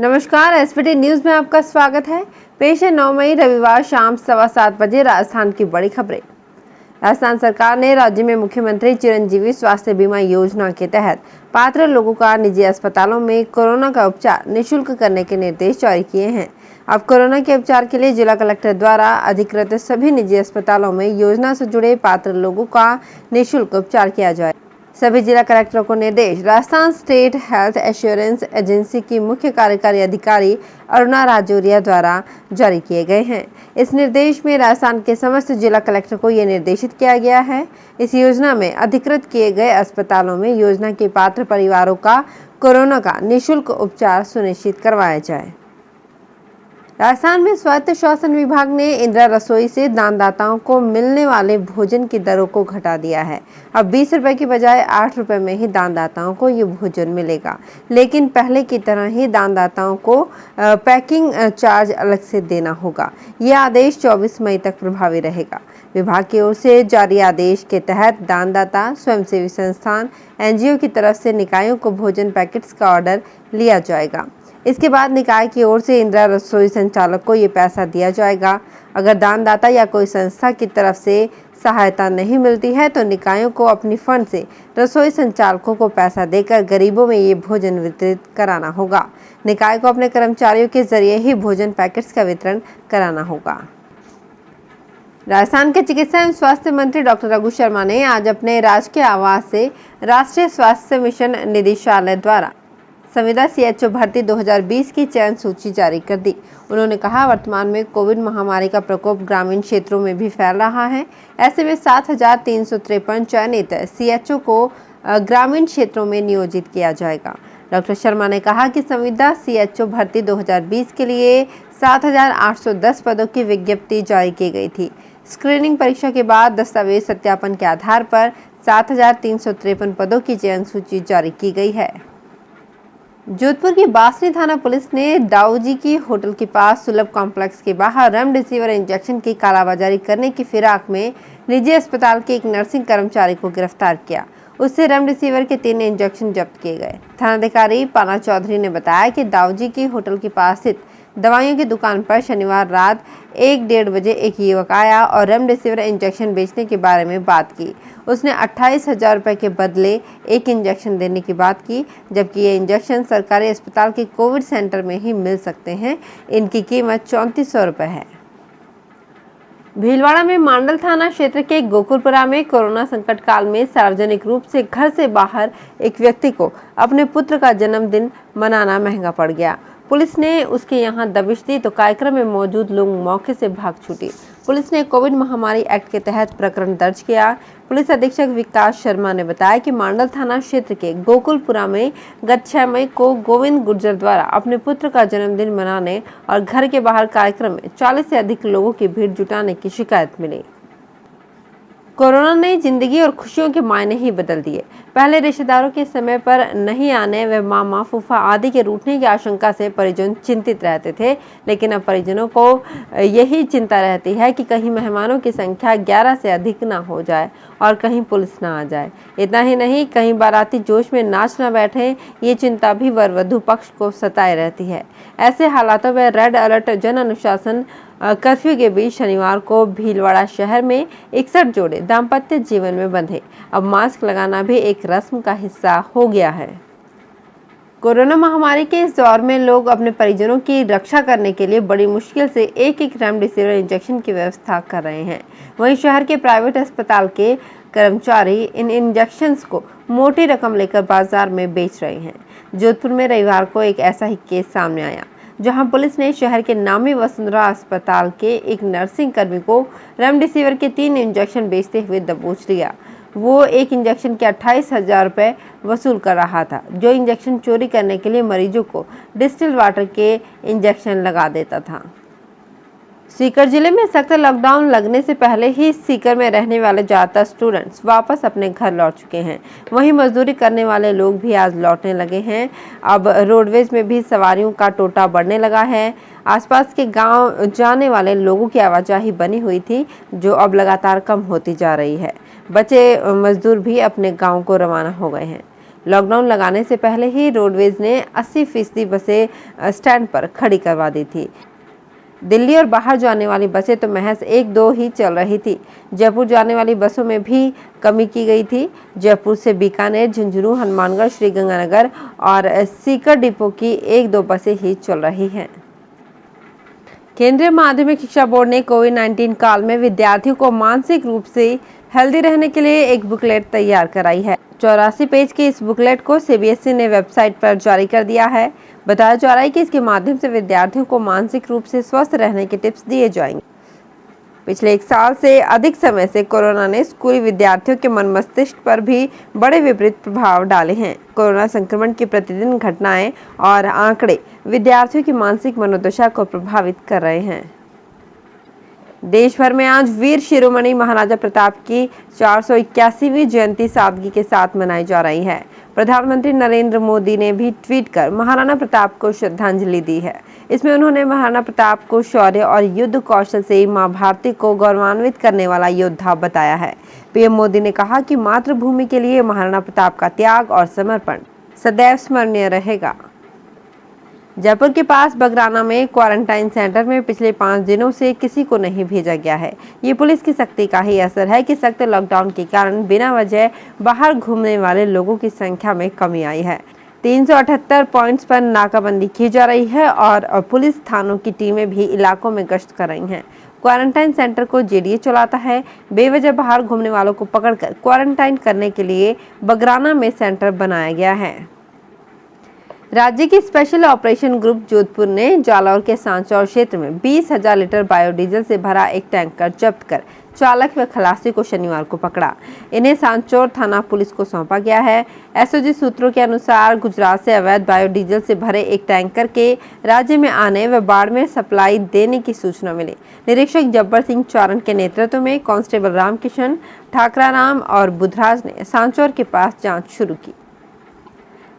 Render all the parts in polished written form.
नमस्कार, SPT news में आपका स्वागत है। पेश है 9 मई रविवार शाम 7:15 बजे राजस्थान की बड़ी खबरें। राजस्थान सरकार ने राज्य में मुख्यमंत्री चिरंजीवी स्वास्थ्य बीमा योजना के तहत पात्र लोगों का निजी अस्पतालों में कोरोना का उपचार निःशुल्क करने के निर्देश जारी किए हैं। अब कोरोना के उपचार के लिए जिला कलेक्टर द्वारा अधिकृत सभी निजी अस्पतालों में योजना से जुड़े पात्र लोगों का निःशुल्क उपचार किया जाए। सभी जिला कलेक्टरों को निर्देश Rajasthan state health assurance agency की मुख्य कार्यकारी अधिकारी अरुणा राजौरिया द्वारा जारी किए गए हैं। इस निर्देश में राजस्थान के समस्त जिला कलेक्टर को यह निर्देशित किया गया है। इस योजना में अधिकृत किए गए अस्पतालों में योजना के पात्र परिवारों का कोरोना का निःशुल्क उपचार सुनिश्चित करवाया जाए। राजस्थान में स्वायत्त शासन विभाग ने इंदिरा रसोई से दानदाताओं को मिलने वाले भोजन की दरों को घटा दिया है। अब 20 रुपए की बजाय 8 रुपए में ही दानदाताओं को ये भोजन मिलेगा, लेकिन पहले की तरह ही दानदाताओं को पैकिंग चार्ज अलग से देना होगा। यह आदेश 24 मई तक प्रभावी रहेगा। विभाग की ओर से जारी आदेश के तहत दानदाता, स्वयंसेवी संस्थान, एनजीओ की तरफ से निकायों को भोजन पैकेट्स का ऑर्डर लिया जाएगा। इसके बाद निकाय की ओर से इंदिरा रसोई संचालक को ये पैसा दिया जाएगा। अगर दानदाता या कोई संस्था की तरफ से सहायता नहीं मिलती है तो निकायों को अपनी फंड से रसोई संचालकों को पैसा देकर गरीबों में ये भोजन वितरित कराना होगा। निकाय को अपने कर्मचारियों के जरिए ही भोजन पैकेट्स का वितरण कराना होगा। राजस्थान के चिकित्सा एवं स्वास्थ्य मंत्री डॉक्टर रघु शर्मा ने आज अपने राजकीय आवास से राष्ट्रीय स्वास्थ्य मिशन निदेशालय द्वारा संविदा सीएचओ भर्ती 2020 की चयन सूची जारी कर दी। उन्होंने कहा, वर्तमान में कोविड महामारी का प्रकोप ग्रामीण क्षेत्रों में भी फैल रहा है। ऐसे में 7,353 चयनित सीएचओ को ग्रामीण क्षेत्रों में नियोजित किया जाएगा। डॉक्टर शर्मा ने कहा कि संविदा सीएचओ भर्ती 2020 के लिए 7,810 पदों की विज्ञप्ति जारी की गई थी। स्क्रीनिंग परीक्षा के बाद दस्तावेज सत्यापन के आधार पर 7,353 पदों की चयन सूची जारी की गई है। जोधपुर की बासनी थाना पुलिस ने दाऊजी की होटल के पास सुलभ कॉम्प्लेक्स के बाहर रेमडेसिविर इंजेक्शन की कालाबाजारी करने की फिराक में निजी अस्पताल के एक नर्सिंग कर्मचारी को गिरफ्तार किया। उससे रेमडेसिविर के 3 इंजेक्शन जब्त किए गए। थानाधिकारी पाना चौधरी ने बताया कि दाऊजी की होटल के पास स्थित दवाइयों की दुकान पर शनिवार रात 1-1:30 बजे एक युवक आया और रेमडेसिविर इंजेक्शन बेचने के बारे में बात की। उसने 28,000 रुपए के बदले एक इंजेक्शन देने की बात की, जबकि ये इंजेक्शन सरकारी अस्पताल के कोविड सेंटर में ही मिल सकते हैं। इनकी कीमत 3400 रुपए है। भीलवाड़ा में मांडल थाना क्षेत्र के गोकुलपुरा में कोरोना संकट काल में सार्वजनिक रूप से घर से बाहर एक व्यक्ति को अपने पुत्र का जन्मदिन मनाना महंगा पड़ गया। पुलिस ने उसके यहां दबिश दी तो कार्यक्रम में मौजूद लोग मौके से भाग छूटे। पुलिस ने कोविड महामारी एक्ट के तहत प्रकरण दर्ज किया। पुलिस अधीक्षक विकास शर्मा ने बताया कि मांडल थाना क्षेत्र के गोकुलपुरा में गत 6 मई को गोविंद गुर्जर द्वारा अपने पुत्र का जन्मदिन मनाने और घर के बाहर कार्यक्रम में 40 से अधिक लोगों की भीड़ जुटाने की शिकायत मिली। कोरोना ने जिंदगी और खुशियों के मायने ही बदल दिए। पहले रिश्तेदारों के समय पर नहीं आने व मामा, फूफा आदि के रूठने की आशंका से परिजन चिंतित रहते थे, लेकिन अब परिजनों को यही चिंता रहती है कि कहीं मेहमानों की संख्या 11 से अधिक ना हो जाए और कहीं पुलिस ना आ जाए। इतना ही नहीं, कहीं बाराती जोश में नाच न बैठे, ये चिंता भी वर वधू पक्ष को सताए रहती है। ऐसे हालातों में रेड अलर्ट जन अनुशासन कर्फ्यू के बीच शनिवार को भीलवाड़ा शहर में 61 जोड़े दाम्पत्य जीवन में बंधे। अब मास्क लगाना भी एक रस्म का हिस्सा हो गया है। कोरोना महामारी के इस दौर में लोग अपने परिजनों की रक्षा करने के लिए बड़ी मुश्किल से एक रेमडेसिविर इंजेक्शन की व्यवस्था कर रहे हैं। वहीं शहर के प्राइवेट अस्पताल के कर्मचारी इन इंजेक्शंस को मोटी रकम लेकर बाजार में बेच रहे हैं। जोधपुर में रविवार को एक ऐसा ही केस सामने आया, जहां पुलिस ने शहर के नामी वसुंधरा अस्पताल के एक नर्सिंग कर्मी को रेमडेसिविर के 3 इंजेक्शन बेचते हुए दबोच लिया। वो एक इंजेक्शन के 28,000 रुपए वसूल कर रहा था, जो इंजेक्शन चोरी करने के लिए मरीजों को डिस्टिल्ड वाटर के इंजेक्शन लगा देता था। सीकर जिले में सख्त लॉकडाउन लगने से पहले ही सीकर में रहने वाले ज्यादातर स्टूडेंट्स वापस अपने घर लौट चुके हैं। वहीं मजदूरी करने वाले लोग भी आज लौटने लगे हैं। अब रोडवेज में भी सवारियों का टोटा बढ़ने लगा है। आसपास के गांव जाने वाले लोगों की आवाजाही बनी हुई थी, जो अब लगातार कम होती जा रही है। बचे मजदूर भी अपने गाँव को रवाना हो गए हैं। लॉकडाउन लगाने से पहले ही रोडवेज ने 80% बसें स्टैंड पर खड़ी करवा दी थी। दिल्ली और बाहर जाने वाली बसें तो महज 1-2 ही चल रही थी। जयपुर जाने वाली बसों में भी कमी की गई थी। जयपुर से बीकानेर, झुंझुनू, हनुमानगढ़, श्रीगंगानगर और सीकर डिपो की 1-2 बसें ही चल रही हैं। केंद्रीय माध्यमिक शिक्षा बोर्ड ने कोविड-19 काल में विद्यार्थियों को मानसिक रूप से हेल्दी रहने के लिए एक बुकलेट तैयार कराई है। 84 पेज की इस बुकलेट को सीबीएसई ने वेबसाइट पर जारी कर दिया है। बताया जा रहा है कि इसके माध्यम से विद्यार्थियों को मानसिक रूप से स्वस्थ रहने के टिप्स दिए जाएंगे। पिछले 1 साल से अधिक समय से कोरोना ने स्कूली विद्यार्थियों के मन मस्तिष्क पर भी बड़े विपरीत प्रभाव डाले हैं। कोरोना संक्रमण की प्रतिदिन घटनाएं और आंकड़े विद्यार्थियों की मानसिक मनोदशा को प्रभावित कर रहे हैं। देश भर में आज वीर शिरोमणि महाराजा प्रताप की 481वीं जयंती सादगी के साथ मनाई जा रही है। प्रधानमंत्री नरेंद्र मोदी ने भी ट्वीट कर महाराणा प्रताप को श्रद्धांजलि दी है। इसमें उन्होंने महाराणा प्रताप को शौर्य और युद्ध कौशल से मां भारती को गौरवान्वित करने वाला योद्धा बताया है। पीएम मोदी ने कहा कि मातृभूमि के लिए महाराणा प्रताप का त्याग और समर्पण सदैव स्मरणीय रहेगा। जयपुर के पास बगराना में क्वारंटाइन सेंटर में पिछले 5 दिनों से किसी को नहीं भेजा गया है। ये पुलिस की सख्ती का ही असर है कि सख्त लॉकडाउन के कारण बिना वजह बाहर घूमने वाले लोगों की संख्या में कमी आई है। 378 पॉइंट्स पर नाकाबंदी की जा रही है और पुलिस थानों की टीमें भी इलाकों में गश्त कर रही हैं। क्वारंटाइन सेंटर को जेडीए चलाता है। बेवजह बाहर घूमने वालों को पकड़कर क्वारंटाइन करने के लिए बगराना में सेंटर बनाया गया है। राज्य की स्पेशल ऑपरेशन ग्रुप जोधपुर ने जालौर के सांचौर क्षेत्र में 20,000 लीटर बायोडीजल से भरा एक टैंकर जब्त कर चालक व खलासी को शनिवार को पकड़ा। इन्हें सांचौर थाना पुलिस को सौंपा गया है। एसओजी सूत्रों के अनुसार गुजरात से अवैध बायोडीजल से भरे एक टैंकर के राज्य में आने व बाड़मेर सप्लाई देने की सूचना मिली। निरीक्षक जब्बर सिंह चारण के नेतृत्व में कांस्टेबल रामकिशन, ठाकराराम और बुधराज ने सांचौर के पास जाँच शुरू की।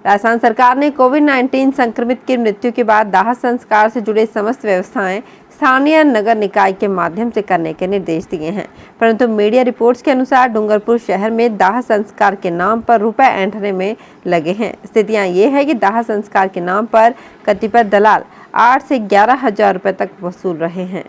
राजस्थान सरकार ने कोविड-19 संक्रमित की मृत्यु के बाद दाह संस्कार से जुड़े समस्त व्यवस्थाएं स्थानीय नगर निकाय के माध्यम से करने के निर्देश दिए हैं, परंतु मीडिया रिपोर्ट्स के अनुसार डूंगरपुर शहर में दाह संस्कार के नाम पर रुपए ऐंठने में लगे हैं। स्थितियां ये है कि दाह संस्कार के नाम पर कतिपय दलाल 8 से 11,000 रुपए तक वसूल रहे हैं।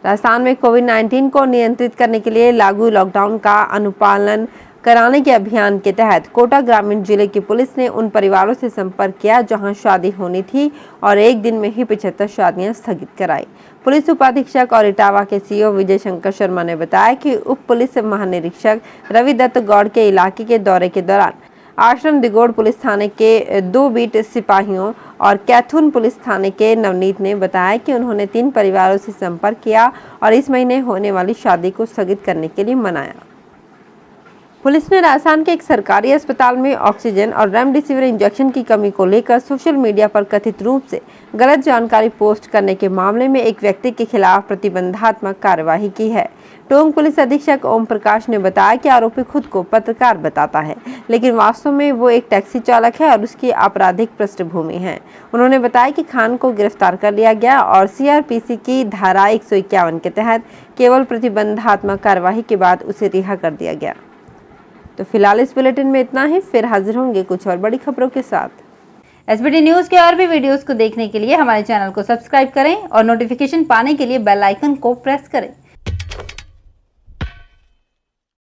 राजस्थान में कोविड-19 को नियंत्रित करने के लिए लागू लॉकडाउन का अनुपालन कराने के अभियान के तहत कोटा ग्रामीण जिले की पुलिस ने उन परिवारों से संपर्क किया जहां शादी होनी थी और एक दिन में ही 75 शादियां स्थगित कराई। पुलिस उपाधीक्षक और इटावा के सीओ विजय शंकर शर्मा ने बताया कि उप पुलिस महानिरीक्षक रवि दत्त गौड़ के इलाके के दौरे के दौरान आश्रम दिगोड़ पुलिस थाने के 2 बीट सिपाहियों और कैथून पुलिस थाने के नवनीत ने बताया कि उन्होंने 3 परिवारों से संपर्क किया और इस महीने होने वाली शादी को स्थगित करने के लिए मनाया। पुलिस ने राजस्थान के एक सरकारी अस्पताल में ऑक्सीजन और रेमडेसिविर इंजेक्शन की कमी को लेकर सोशल मीडिया पर कथित रूप से गलत जानकारी पोस्ट करने के मामले में एक व्यक्ति के खिलाफ प्रतिबंधात्मक कार्यवाही की है। टोंक पुलिस अधीक्षक ओम प्रकाश ने बताया कि आरोपी खुद को पत्रकार बताता है, लेकिन वास्तव में वो एक टैक्सी चालक है और उसकी आपराधिक पृष्ठभूमि है। उन्होंने बताया कि खान को गिरफ्तार कर लिया गया और सीआरपीसी की धारा 151 के तहत केवल प्रतिबंधात्मक कार्यवाही के बाद उसे रिहा कर दिया गया। तो फिलहाल इस बुलेटिन में इतना ही, फिर हाजिर होंगे कुछ और बड़ी खबरों के साथ। एसबीटी न्यूज के और भी वीडियोस को देखने के लिए हमारे चैनल को सब्सक्राइब करें और नोटिफिकेशन पाने के लिए बेल आइकन को प्रेस करें।